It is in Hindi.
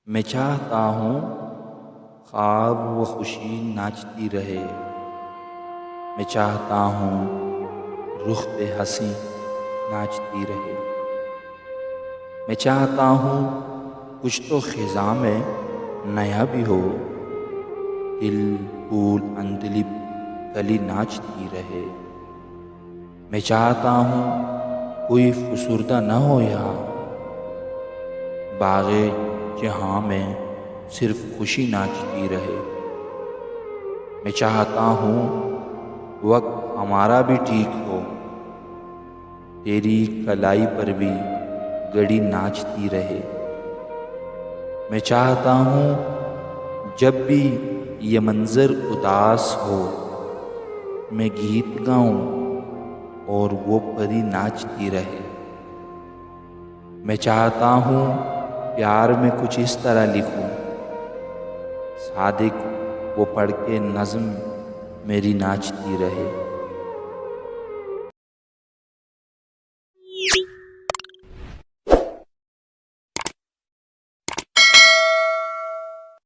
मैं चाहता हूँ ख्वाब व खुशी नाचती रहे। मैं चाहता हूँ रुख पे हंसी नाचती रहे। मैं चाहता हूँ कुछ तो ख़िज़ा में नया भी हो। दिल फूल अंदलिब कली नाचती रहे। मैं चाहता हूँ कोई फुसुर्दा न हो यहाँ। बाग़े जहाँ में सिर्फ खुशी नाचती रहे। मैं चाहता हूँ वक्त हमारा भी ठीक हो। तेरी कलाई पर भी घड़ी नाचती रहे। मैं चाहता हूँ जब भी ये मंज़र उदास हो, मैं गीत गाऊं और वो परी नाचती रहे। मैं चाहता हूँ प्यार में कुछ इस तरह लिखूं, सादिक वो पढ़ के नज़्म मेरी नाचती रहे।